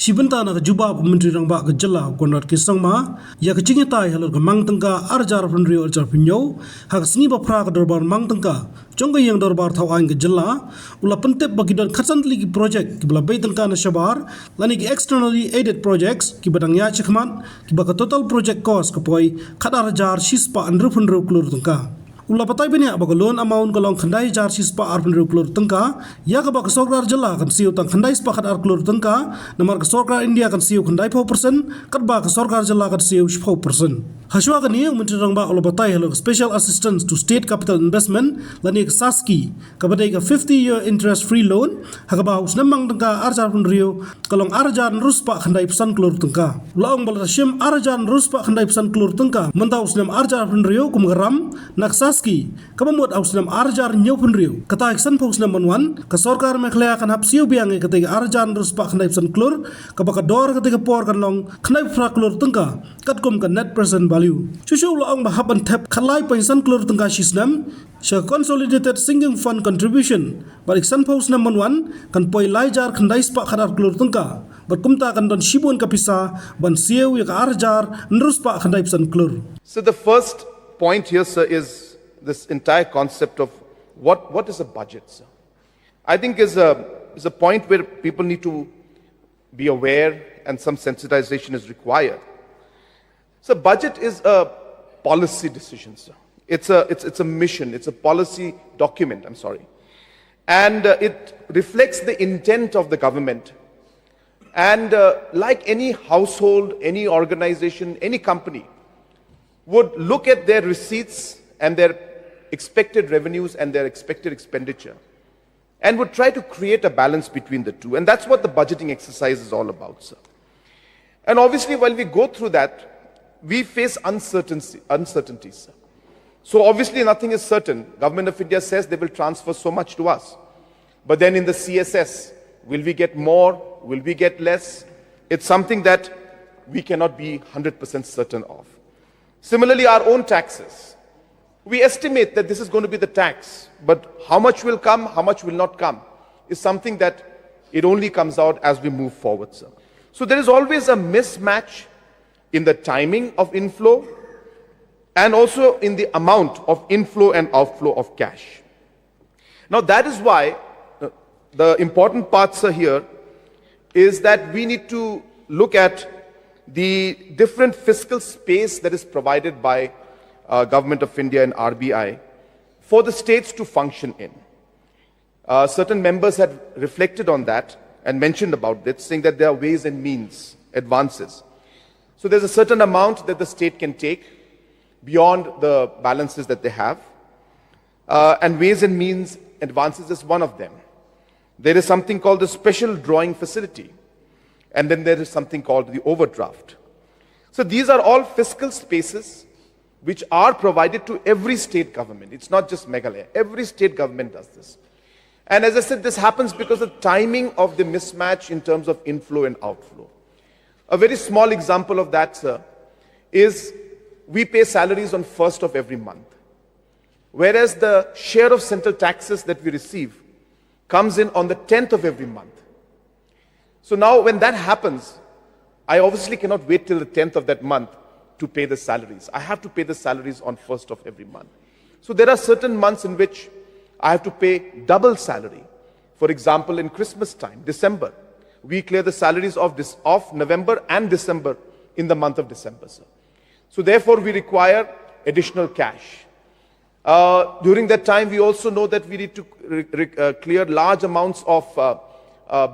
Shibenta na juba Menteri Rangba ke Jylla Konrad Kisangma ya ke cingita halor ke mang tengka arjar penrio arjar pinyo hak sengi bapra ke dorbar mang tengka jongga yang dorbar thawain ke Jylla ula pentep bagi dan khatsan ligi project ki bela bay tengka na syabar lani ki externally aided projects ki badang ya chikmat ki baka total project cost ke poi khadar jar shispa andru penrio Klur tengka Ula patai bini abak loan amount kalong khandai jar sispa arpen Klur tengka ya ke bak sorkar Jylla kan Siew tang khandai spa khadar Klur tengka namar ke sorkar India kan Siew khandai 4% kat ba ke sorkar Jylla kan Siew 4%. Haswa kan ni Menteri Rangba ula patai halo special assistance to state capital investment lani ke saski ke badai ke 50-year interest free loan hak ba us namang tengka arjar penrio kalong arjar ruspa khandai pesan Klur tengka. Ula ong bala shim arjar ruspa khandai pesan Klur tengka mentau usnam arjar penrio kumgaram nak saski kapamuat ausnam arjar nyau penrio kata iksan pausnam manwan ke sorkar Meghalaya kan hap Siew biang ketika arjar ruspa khandai pesan Klur ke bakador ketika por kan long khandai fra Klur tengka katkum kan net present value Shushu ulang bahap and tap kalai pension Klur tengka shisnam Sha consolidated sinking fund contribution balik san paus number 1 kan poi laijar khandai spa khadar Klur tengka berkumta kan don shibun kapisa ban Siew ya arjar nruspa khandai pesan Klur. So the first point here, sir, is this entire concept of what is a budget, sir. I think is a point where people need to be aware and some sensitization is required. So budget is a policy decision, sir. It's a mission, it's a policy document, I'm sorry. And it reflects the intent of the government. And like any household, any organization, any company would look at their receipts and their expected revenues and their expected expenditure and would try to create a balance between the two. And that's what the budgeting exercise is all about, sir. And obviously, while we go through that, we face uncertainties, sir. So obviously, nothing is certain. Government of India says they will transfer so much to us. But then in the CSS, will we get more? Will we get less? It's something that we cannot be 100% certain of. Similarly, our own taxes. We estimate that this is going to be the tax, but how much will come, how much will not come, is something that it only comes out as we move forward, sir. So there is always a mismatch in the timing of inflow and also in the amount of inflow and outflow of cash. Now that is why the important parts are here is that we need to look at the different fiscal space that is provided by Government of India and RBI for the states to function in. Certain members had reflected on that and mentioned about it, saying that there are ways and means, advances. So there's a certain amount that the state can take beyond the balances that they have. And ways and means advances is one of them. There is something called the special drawing facility. And then there is something called the overdraft. So these are all fiscal spaces which are provided to every state government. It's not just Meghalaya. Every state government does this. And as I said, this happens because of the timing of the mismatch in terms of inflow and outflow. A very small example of that, sir, is we pay salaries on 1st of every month. Whereas the share of central taxes that we receive comes in on the 10th of every month. So now when that happens, I obviously cannot wait till the 10th of that month to pay the salaries. I have to pay the salaries on 1st of every month. So there are certain months in which I have to pay double salary. For example, in Christmas time, December, we clear the salaries of November and December in the month of December, sir. So therefore, we require additional cash. During that time, we also know that we need to clear large amounts of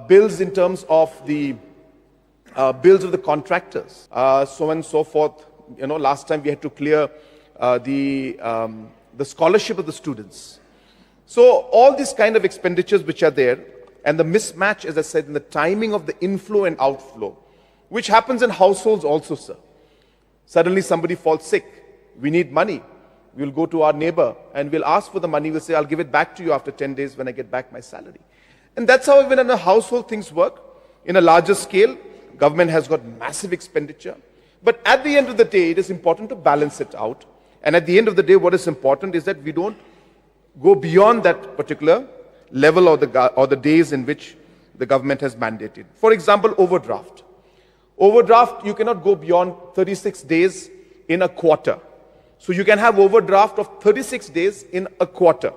bills in terms of the bills of the contractors, so on and so forth. You know, last time we had to clear the scholarship of the students. So all these kind of expenditures which are there, and the mismatch, as I said, in the timing of the inflow and outflow, which happens in households also, sir. Suddenly somebody falls sick. We need money. We'll go to our neighbor and we'll ask for the money. We'll say, I'll give it back to you after 10 days when I get back my salary. And that's how even in a household things work. In a larger scale, government has got massive expenditure. But at the end of the day, it is important to balance it out. And at the end of the day, what is important is that we don't go beyond that particular level or the days in which the government has mandated. For example, overdraft. Overdraft, you cannot go beyond 36 days in a quarter. So you can have overdraft of 36 days in a quarter.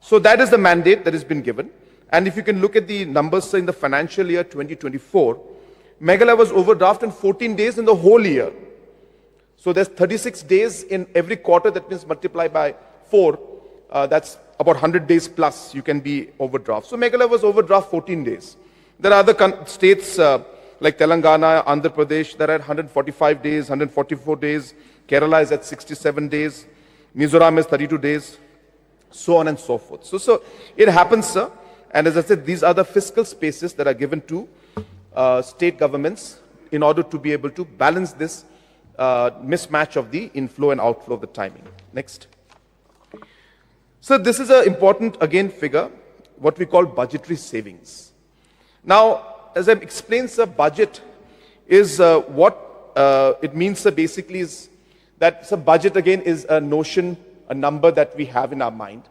So that is the mandate that has been given. And if you can look at the numbers in the financial year 2024, Meghalaya was overdraft in 14 days in the whole year. So there's 36 days in every quarter, that means multiply by 4, that's about 100 days plus you can be overdraft. So Meghalaya was overdraft 14 days. There are other states like Telangana, Andhra Pradesh, that are at 145 days, 144 days. Kerala is at 67 days. Mizoram is 32 days. So on and so forth. So it happens, sir. And as I said, these are the fiscal spaces that are given to state governments in order to be able to balance this mismatch of the inflow and outflow of the timing. Next. So this is an important, again, figure, what we call budgetary savings. Now, as I've explained, sir, budget is what it means, sir, basically is that, sir, budget again is a notion, a number that we have in our mind.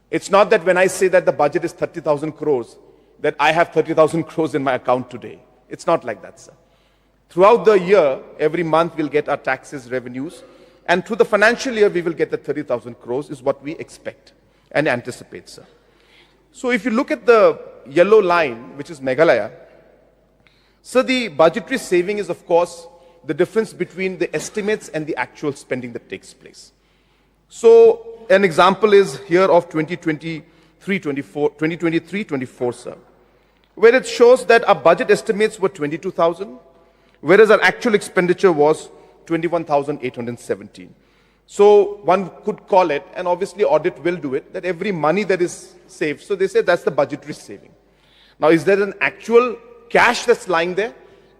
It's not that when I say that the budget is 30,000 crores, that I have 30,000 crores in my account today. It's not like that, sir. Throughout the year, every month we'll get our taxes, revenues, and through the financial year we will get the 30,000 crores is what we expect and anticipate, sir. So if you look at the yellow line, which is Meghalaya, so the budgetary saving is, of course, the difference between the estimates and the actual spending that takes place. So an example is here of 2023-24, sir, where it shows that our budget estimates were 22,000, whereas our actual expenditure was 21,817. So one could call it, and obviously audit will do it, that every money that is saved, so they say that's the budgetary saving. Now, is there an actual cash that's lying there?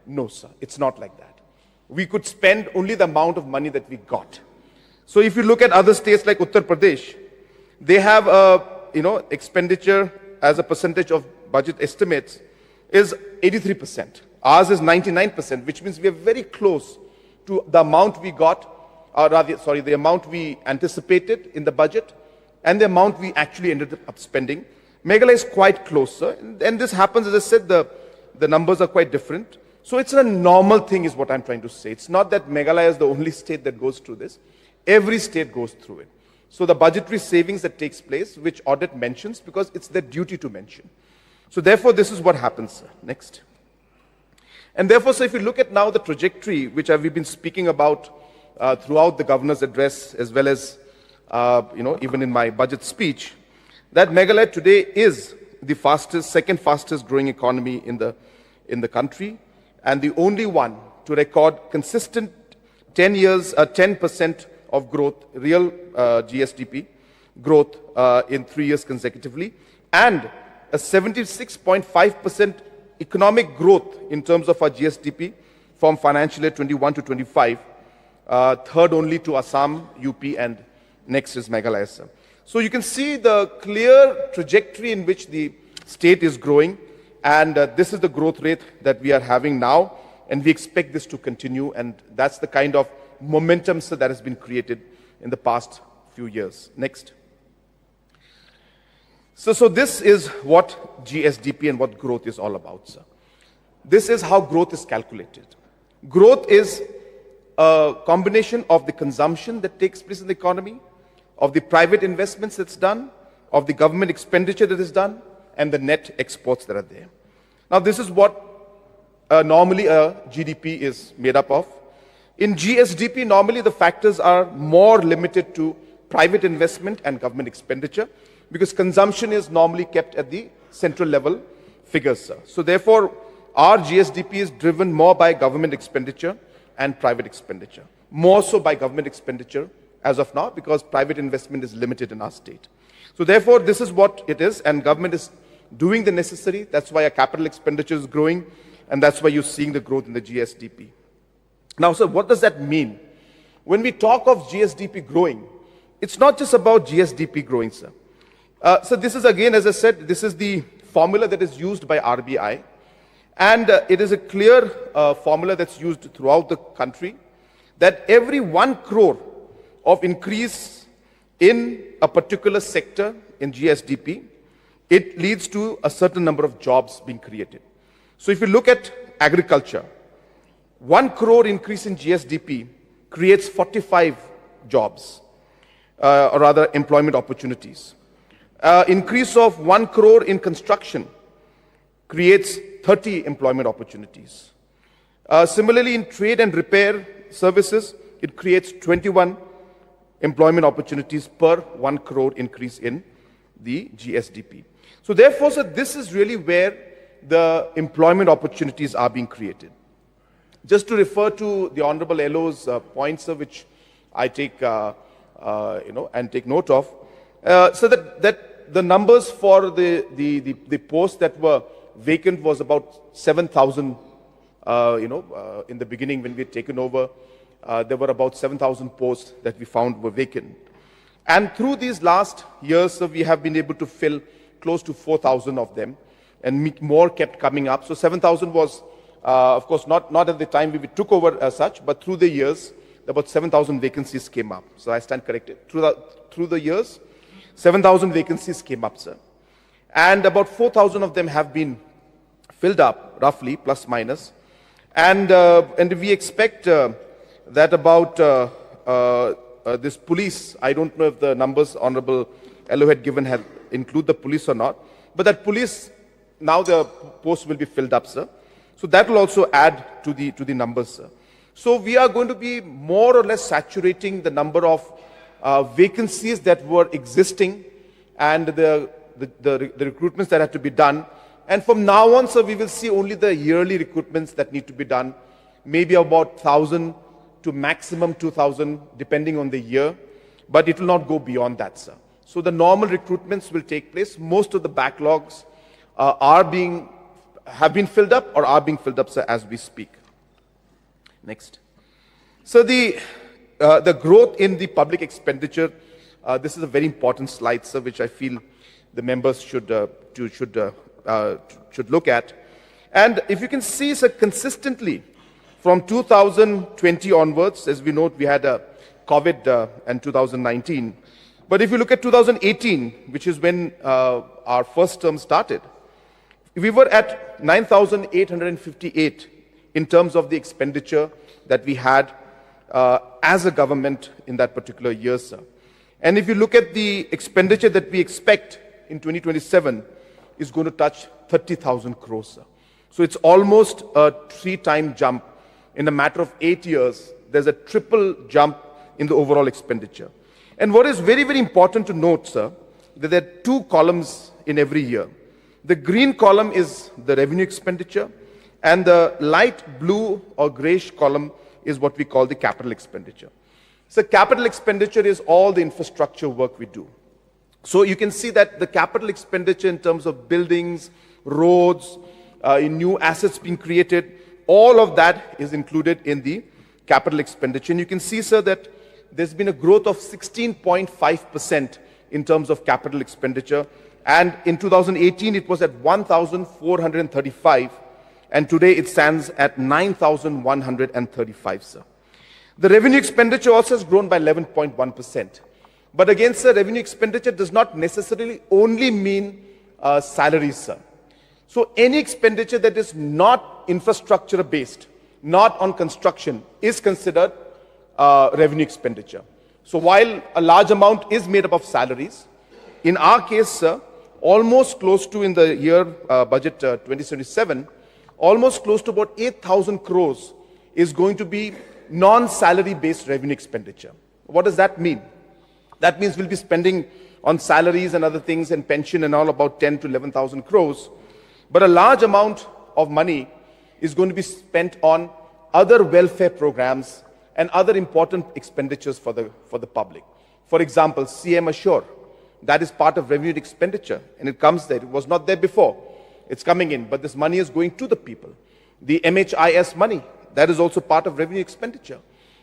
No, sir, it's not like that. We could spend only the amount of money that we got. So if you look at other states like Uttar Pradesh, they have expenditure as a percentage of budget estimates is 83%. Ours is 99%, which means we are very close to the amount we got, or rather, sorry, the amount we anticipated in the budget and the amount we actually ended up spending. Meghalaya is quite close, sir. And this happens, as I said, the numbers are quite different. So it's a normal thing is what I'm trying to say. It's not that Meghalaya is the only state that goes through this. Every state goes through it. So the budgetary savings that takes place, which audit mentions, because it's their duty to mention. So therefore, this is what happens, sir. Next. And therefore, so if you look at now the trajectory, which we've been speaking about throughout the governor's address, as well as, even in my budget speech, that Meghalaya today is the second fastest growing economy in the country, and the only one to record consistent 10% of growth, real GSDP growth in 3 years consecutively, and a 76.5% economic growth in terms of our GSDP from financial year 21 to 25, third only to Assam, UP, and next is Meghalaya, sir. So you can see the clear trajectory in which the state is growing, and this is the growth rate that we are having now, and we expect this to continue, and that's the kind of momentum, sir, that has been created in the past few years. Next. So this is what GSDP and what growth is all about, sir. This is how growth is calculated. Growth is a combination of the consumption that takes place in the economy, of the private investments that's done, of the government expenditure that is done, and the net exports that are there. Now, this is what normally a GDP is made up of. In GSDP, normally the factors are more limited to private investment and government expenditure, because consumption is normally kept at the central level figures, sir. So therefore, our GSDP is driven more by government expenditure and private expenditure. More so by government expenditure as of now, because private investment is limited in our state. So therefore, this is what it is, and government is doing the necessary. That's why our capital expenditure is growing, and that's why you're seeing the growth in the GSDP. Now, sir, what does that mean? When we talk of GSDP growing, it's not just about GSDP growing, sir. So this is, again, as I said, this is the formula that is used by RBI, and it is a clear formula that's used throughout the country, that every 1 crore of increase in a particular sector in GSDP it leads to a certain number of jobs being created. So if you look at agriculture, 1 crore increase in GSDP creates 45 jobs, or rather employment opportunities. Increase of 1 crore in construction creates 30 employment opportunities. Similarly, in trade and repair services, it creates 21 employment opportunities per 1 crore increase in the GSDP. So therefore, sir, this is really where the employment opportunities are being created. Just to refer to the Honorable LO's points, sir, which I take, and take note of, so that the numbers for the posts that were vacant was about 7,000. In the beginning when we had taken over, there were about 7,000 posts that we found were vacant. And through these last years, sir, we have been able to fill close to 4,000 of them, and more kept coming up. So 7,000 was, of course, not at the time we took over as such, but through the years, about 7,000 vacancies came up. So I stand corrected. Through the years, 7,000 vacancies came up, sir. And about 4,000 of them have been filled up, roughly, plus minus. And we expect that about this police, I don't know if the numbers Honorable LO had given have include the police or not, but that police, now the posts will be filled up, sir. So that will also add to the numbers, sir. So we are going to be more or less saturating the number of vacancies that were existing and the recruitments that had to be done. And from now on, sir, we will see only the yearly recruitments that need to be done, maybe about 1,000 to maximum 2,000, depending on the year, but it will not go beyond that, sir. So the normal recruitments will take place. Most of the backlogs have been filled up or are being filled up, sir, as we speak. Next. So the growth in the public expenditure, this is a very important slide, sir, which I feel the members should look at. And if you can see, sir, consistently from 2020 onwards, as we note, we had a COVID and 2019. But if you look at 2018, which is when our first term started, we were at 9,858 in terms of the expenditure that we had as a government in that particular year, sir. And if you look at the expenditure that we expect in 2027, is going to touch 30,000 crores, sir. So it's almost a 3-time jump. In a matter of 8 years, there's a triple jump in the overall expenditure. And what is very, very important to note, sir, that there are 2 columns in every year. The green column is the revenue expenditure, and the light blue or grayish column is what we call the capital expenditure. So capital expenditure is all the infrastructure work we do. So you can see that the capital expenditure in terms of buildings, roads, in new assets being created, all of that is included in the capital expenditure. And you can see, sir, that there's been a growth of 16.5% in terms of capital expenditure. And in 2018, it was at 1,435. And today it stands at 9,135, sir. The revenue expenditure also has grown by 11.1%. But again, sir, revenue expenditure does not necessarily only mean salaries, sir. So any expenditure that is not infrastructure based, not on construction, is considered revenue expenditure. So while a large amount is made up of salaries, in our case, sir, almost close to, in the year budget 2077, almost close to about 8,000 crores is going to be non-salary based revenue expenditure. What does that mean? That means we'll be spending on salaries and other things and pension and all about 10 to 11,000 crores. But a large amount of money is going to be spent on other welfare programs and other important expenditures for the public. For example, CM Assure, that is part of revenue expenditure, and it comes there. It was not there before. It's coming in, but this money is going to the people. The MHIS money, that is also part of revenue expenditure.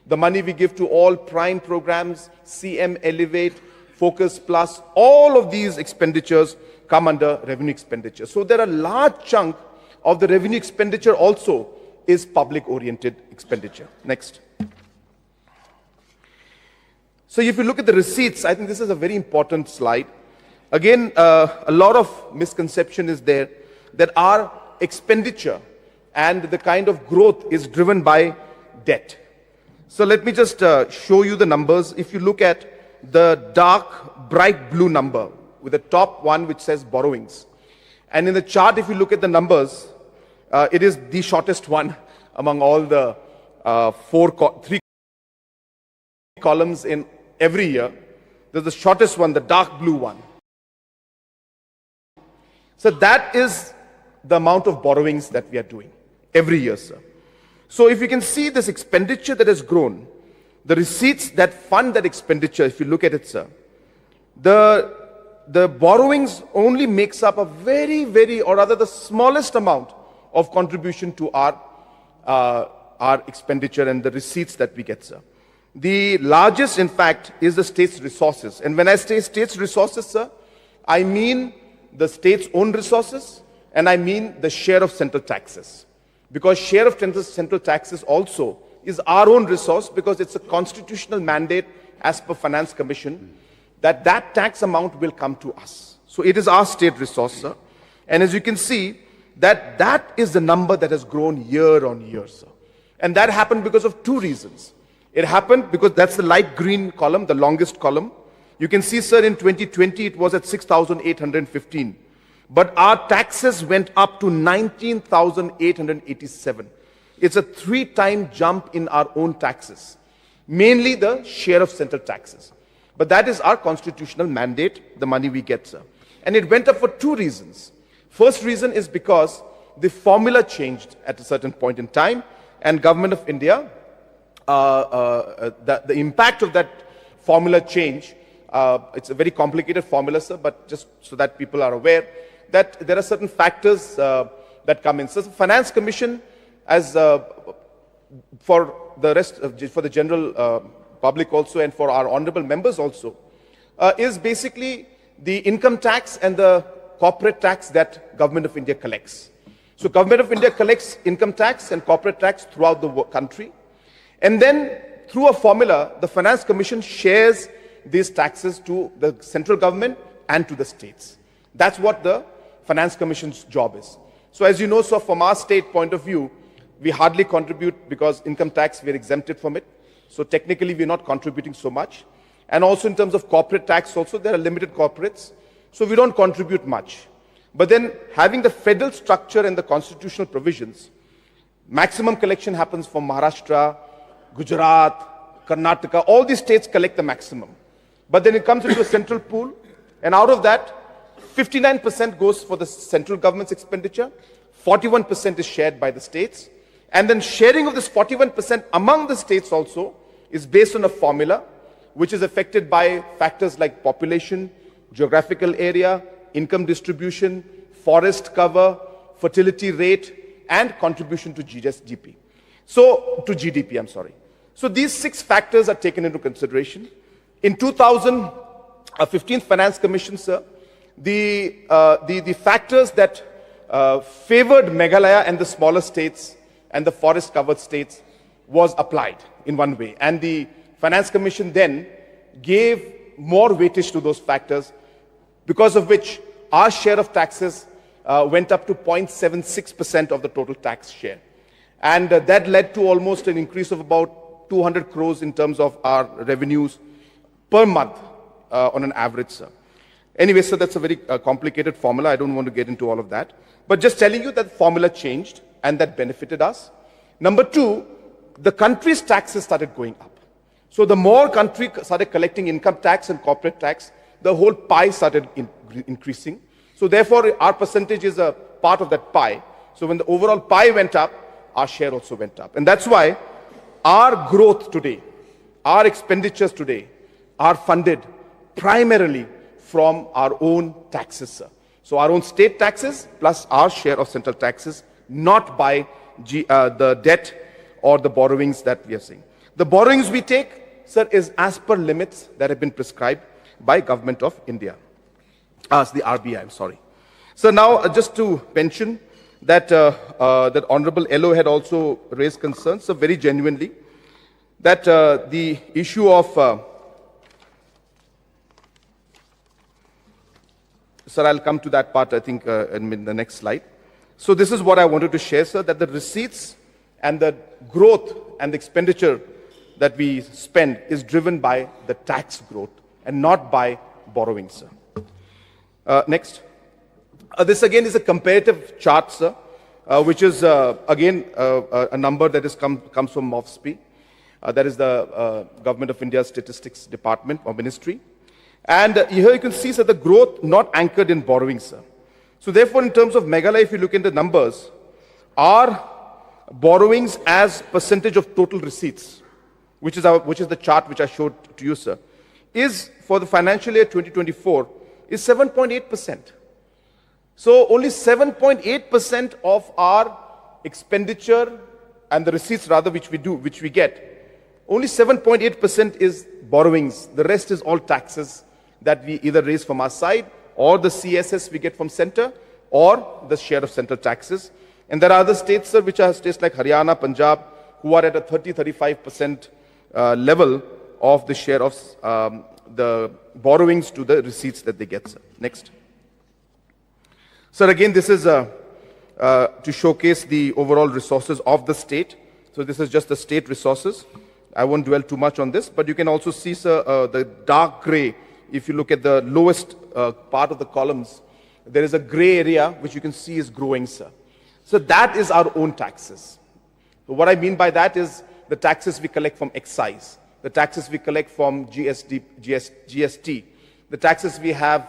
The money we give to all prime programs, CM Elevate, Focus Plus, all of these expenditures come under revenue expenditure. So there are a large chunk of the revenue expenditure also is public-oriented expenditure. Next. So if you look at the receipts, I think this is a very important slide. Again, a lot of misconception is there that our expenditure and the kind of growth is driven by debt. So let me just show you the numbers. If you look at the dark, bright blue number with the top one which says borrowings. And in the chart, if you look at the numbers, it is the shortest one among all the three columns in every year. There's the shortest one, the dark blue one. So that is the amount of borrowings that we are doing every year, sir. So if you can see this expenditure that has grown, the receipts that fund that expenditure, if you look at it, sir, the borrowings only makes up a very, or rather the smallest amount of contribution to our expenditure and the receipts that we get, sir. The largest, in fact, is the state's resources. And when I say state's resources, sir, I mean the state's own resources, and I mean the share of central taxes. Because share of central taxes also is our own resource, because it's a constitutional mandate as per Finance Commission that that tax amount will come to us. So it is our state resource, sir. And as you can see, that is the number that has grown year on year, sir. And that happened because of two reasons. It happened because that's the light green column, the longest column. You can see, sir, in 2020, it was at 6,815. But our taxes went up to 19,887. It's a 3-time jump in our own taxes, mainly the share of central taxes. But that is our constitutional mandate, the money we get, sir. And it went up for two reasons. First reason is because the formula changed at a certain point in time, and Government of India, the impact of that formula change, it's a very complicated formula, sir, but just so that people are aware, that there are certain factors that come in. So the Finance Commission, as for the rest, for the general public also, and for our honorable members also, is basically the income tax and the corporate tax that Government of India collects. So Government of India collects income tax and corporate tax throughout the country. And then through a formula, the Finance Commission shares these taxes to the central government and to the states. That's what the Finance Commission's job is. So as you know, so from our state point of view, we hardly contribute because income tax, we're exempted from it. So technically, we're not contributing so much. And also in terms of corporate tax also, there are limited corporates. So we don't contribute much. But then having the federal structure and the constitutional provisions, maximum collection happens from Maharashtra, Gujarat, Karnataka, all these states collect the maximum. But then it comes into a central pool, and out of that, 59% goes for the central government's expenditure, 41% is shared by the states, and then sharing of this 41% among the states also is based on a formula which is affected by factors like population, geographical area, income distribution, forest cover, fertility rate, and contribution to GDP. So, to GDP, I'm sorry. So these 6 factors are taken into consideration. In 2015 Finance Commission, sir, the factors that favored Meghalaya and the smaller states and the forest covered states was applied in one way. And the Finance Commission then gave more weightage to those factors, because of which our share of taxes went up to 0.76% of the total tax share. And that led to almost an increase of about 200 crores in terms of our revenues per month on an average, sir. Anyway, so that's a very complicated formula. I don't want to get into all of that. But just telling you that the formula changed and that benefited us. Number 2, the country's taxes started going up. So the more country started collecting income tax and corporate tax, the whole pie started increasing. So therefore, our percentage is a part of that pie. So when the overall pie went up, our share also went up. And that's why our growth today, our expenditures today, are funded primarily from our own taxes, sir. So our own state taxes plus our share of central taxes, not by the debt or the borrowings that we are seeing. The borrowings we take, sir, is as per limits that have been prescribed by Government of India. The RBI, I'm sorry. So now, just to mention that that Honorable LO had also raised concerns, so very genuinely, that the issue of sir, I'll come to that part, I think, in the next slide. So this is what I wanted to share, sir, that the receipts and the growth and the expenditure that we spend is driven by the tax growth and not by borrowing, sir. Next. This again is a comparative chart, sir, which is again a number that comes from MOFSP. That is the Government of India Statistics Department or Ministry. And here you can see, sir, the growth not anchored in borrowing, sir. So therefore, in terms of Meghalaya, if you look at the numbers, our borrowings as percentage of total receipts, which is the chart which I showed to you, sir, is for the financial year 2024 is 7.8%. So only 7.8% of our expenditure and the receipts rather which we get, only 7.8% is borrowings. The rest is all taxes that we either raise from our side or the CSS we get from center or the share of central taxes. And there are other states, sir, which are states like Haryana, Punjab, who are at a 30-35% level of the share of the borrowings to the receipts that they get, sir. Next. Sir, again, this is to showcase the overall resources of the state. So this is just the state resources. I won't dwell too much on this, but you can also see, sir, the dark gray. If you look at the lowest part of the columns, there is a gray area which you can see is growing, sir. So that is our own taxes. So what I mean by that is the taxes we collect from excise, the taxes we collect from GST, the taxes we have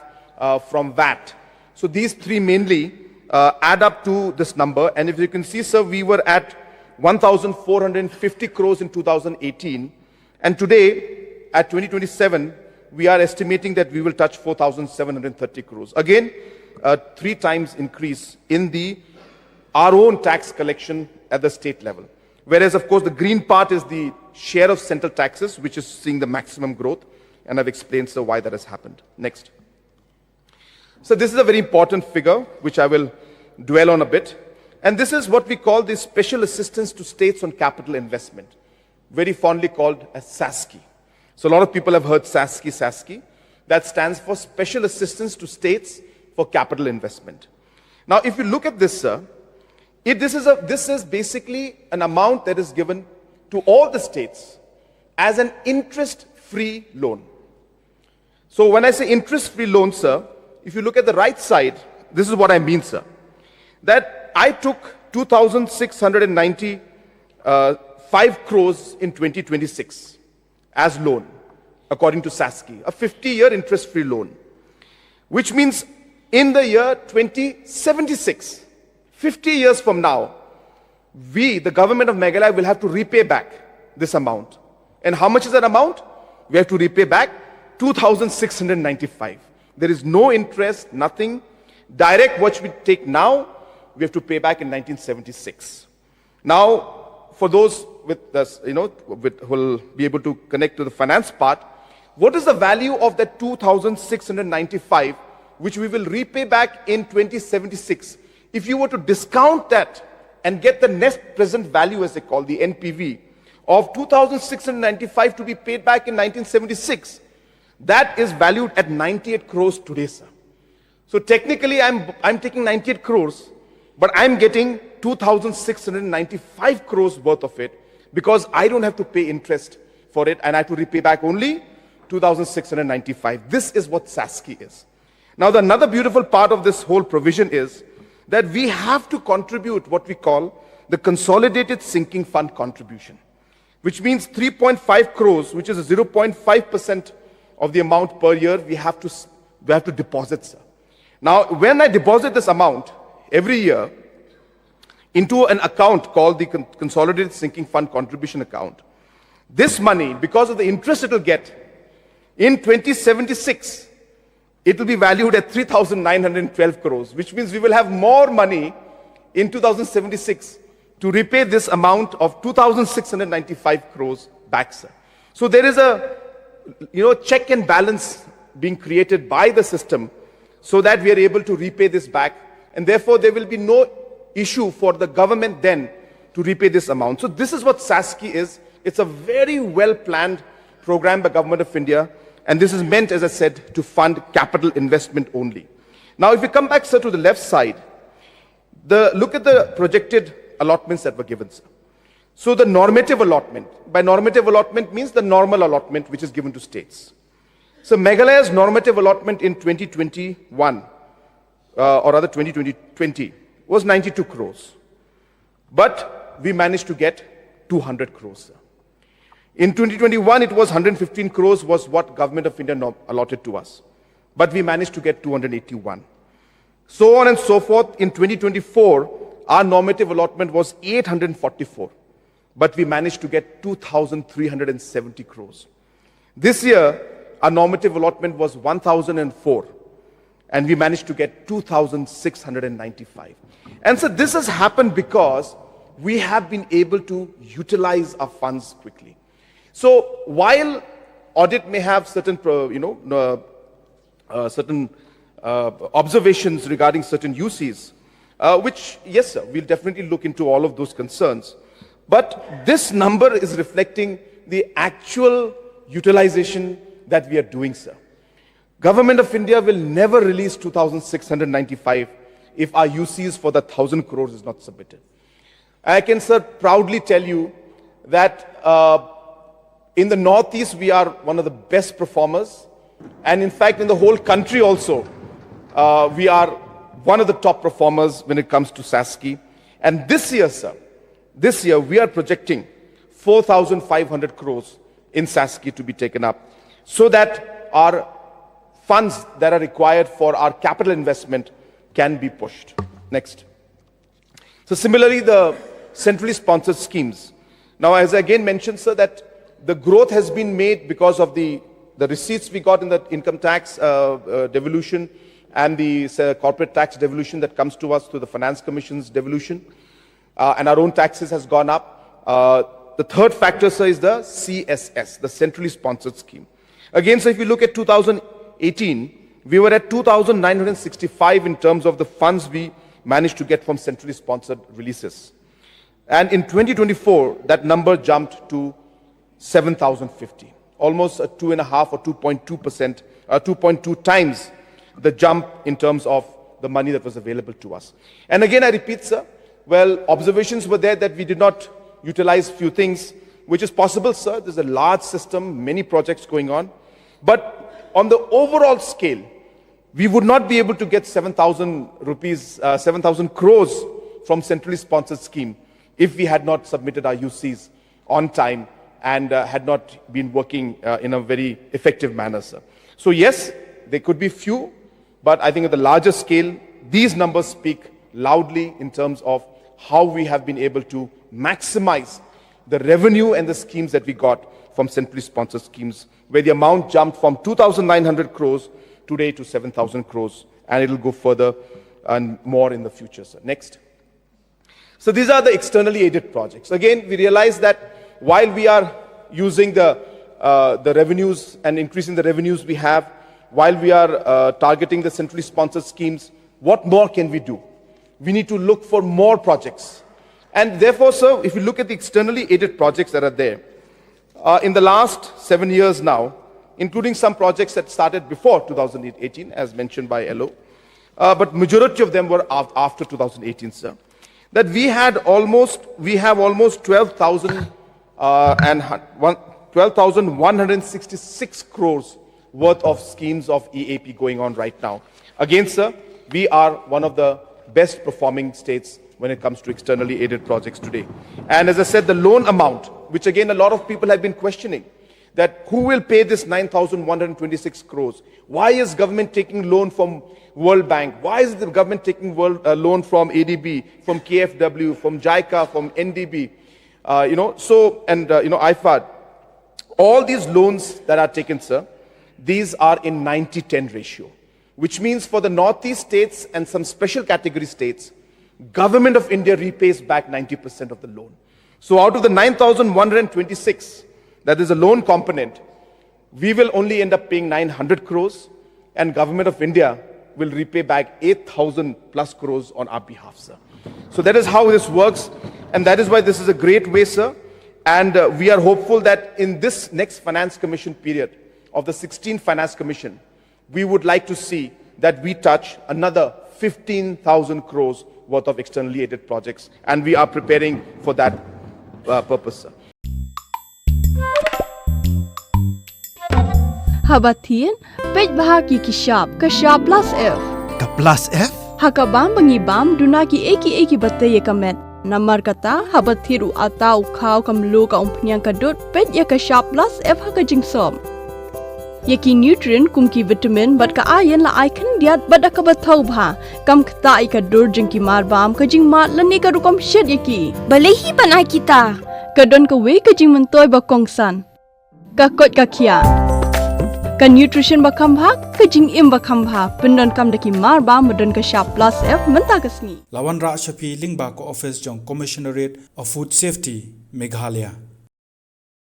from VAT. So these three mainly add up to this number. And if you can see, sir, we were at 1,450 crores in 2018. And today, at 2027, we are estimating that we will touch 4,730 crores. Again, 3 times increase in our own tax collection at the state level. Whereas, of course, the green part is the share of central taxes, which is seeing the maximum growth. And I've explained, sir, why that has happened. Next. So this is a very important figure, which I will dwell on a bit. And this is what we call the Special Assistance to States on Capital Investment, very fondly called as SASCI. So a lot of people have heard SASCI. That stands for Special Assistance to States for Capital Investment. Now, if you look at this, sir, this is basically an amount that is given to all the states as an interest-free loan. So when I say interest-free loan, sir, if you look at the right side, this is what I mean, sir. That I took 2,695 crores in 2026 as loan, according to SASCI, a 50-year interest-free loan, which means in the year 2076, 50 years from now, we, the government of Meghalaya, will have to repay back this amount. And how much is that amount? We have to repay back 2,695. There is no interest, nothing. Direct what we take now, we have to pay back in 1976. Now, for those with us, who will be able to connect to the finance part, what is the value of that 2,695, which we will repay back in 2076? If you were to discount that and get the net present value, as they call the NPV, of 2,695 to be paid back in 1976, that is valued at 98 crores today, sir. So technically, I'm taking 98 crores, but I'm getting 2,695 crores worth of it because I don't have to pay interest for it and I have to repay back only 2,695. This is what SASCI is. Now, another beautiful part of this whole provision is that we have to contribute what we call the Consolidated Sinking Fund contribution, which means 3.5 crores, which is 0.5% of the amount per year we have to deposit, sir. Now, when I deposit this amount every year into an account called the Consolidated Sinking Fund contribution account, this money, because of the interest it will get, in 2076, it will be valued at 3,912 crores, which means we will have more money in 2076 to repay this amount of 2,695 crores back, sir. So there is a check and balance being created by the system so that we are able to repay this back, and therefore there will be no issue for the government then to repay this amount. So this is what SASCI is. It's a very well planned program by Government of India, and this is meant, as I said, to fund capital investment only. Now, if you come back, sir, to the left side, look at the projected allotments that were given, sir. So the normative allotment, by normative allotment means the normal allotment which is given to states. So Meghalaya's normative allotment in 2021, or rather 2020, was 92 crores. But we managed to get 200 crores, sir. In 2021, it was 115 crores was what Government of India allotted to us. But we managed to get 281. So on and so forth. In 2024, our normative allotment was 844. But we managed to get 2,370 crores. This year, our normative allotment was 1,004. And we managed to get 2,695. And so this has happened because we have been able to utilize our funds quickly. So while audit may have certain, certain observations regarding certain uses, which, yes, sir, we'll definitely look into all of those concerns. But this number is reflecting the actual utilization that we are doing, sir. Government of India will never release 2,695 if our UCs for the 1,000 crores is not submitted. I can, sir, proudly tell you that in the Northeast, we are one of the best performers. And in fact, in the whole country also, we are one of the top performers when it comes to SASCI. And this year, sir, this year we are projecting 4,500 crores in SASCI to be taken up so that our funds that are required for our capital investment can be pushed. Next. So similarly, the centrally sponsored schemes. Now, as I again mentioned, sir, that the growth has been made because of the receipts we got in the income tax devolution and the corporate tax devolution that comes to us through the Finance Commission's devolution. And our own taxes has gone up. The third factor, sir, is the CSS, the centrally sponsored scheme. Again, so if you look at 2018, we were at 2,965 in terms of the funds we managed to get from centrally sponsored releases. And in 2024, that number jumped to 7,050, almost a 2.5 or 2.2%, 2.2 times the jump in terms of the money that was available to us. And again, I repeat, sir, well, observations were there that we did not utilize few things, which is possible, sir. There's a large system, many projects going on. But on the overall scale, we would not be able to get 7,000 rupees, 7,000 crores from centrally sponsored scheme if we had not submitted our UCs on time and had not been working in a very effective manner, sir. So yes, there could be few, but I think at the larger scale, these numbers speak loudly in terms of how we have been able to maximize the revenue and the schemes that we got from centrally sponsored schemes, where the amount jumped from 2,900 crores today to 7,000 crores, and it will go further and more in the future, sir. Next. So these are the externally aided projects. Again, we realize that while we are using the revenues and increasing the revenues we have, while we are targeting the centrally sponsored schemes, what more can we do? We need to look for more projects. And therefore, sir, if you look at the externally aided projects that are there, in the last 7 years now, including some projects that started before 2018, as mentioned by LO, but majority of them were after 2018, sir, that we have almost 12,166 crores worth of schemes of EAP going on right now. Again, sir, we are one of the best performing states when it comes to externally aided projects today. And as I said, the loan amount, which again a lot of people have been questioning, that who will pay this 9,126 crores? Why is government taking loan from World Bank? Why is the government taking loan from ADB, from KFW, from JICA, from NDB, IFAD? All these loans that are taken, sir, these are in 90-10 ratio, which means for the Northeast states and some special category states, Government of India repays back 90% of the loan. So out of the 9,126, that is a loan component, we will only end up paying 900 crores, and Government of India will repay back 8,000 plus crores on our behalf, sir. So that is how this works, and that is why this is a great way, sir. And we are hopeful that in this next Finance Commission period of the 16th Finance Commission, we would like to see that we touch another 15,000 crores worth of externally aided projects, and we are preparing for that purpose, sir. Habatin, pej bahagi kishap plus F. Ka plus F? Hakabam bangibam dunaki eki batay kamet. Namar kata habathiru atau kau kamlu ka umpnyang kadut pej ya kishap plus F hakajingsom. Yaki nutrient kumki vitamin bat ka iron la icon diat bat akabathau bha kam kta ikadur jengki marbam kajing mat lani ka rukom shed yaki. Balehi panai kita. Kadon ka we kajing mentoy bakongsan. Ka kot ka kia. Ka nutrition bakam bha kajing im bakam bha pendon kam daki marba medon ka sharp plus F menta kasni. Lawan Ra Shafi Lingba ko office jong Commissionerate of Food Safety Meghalaya.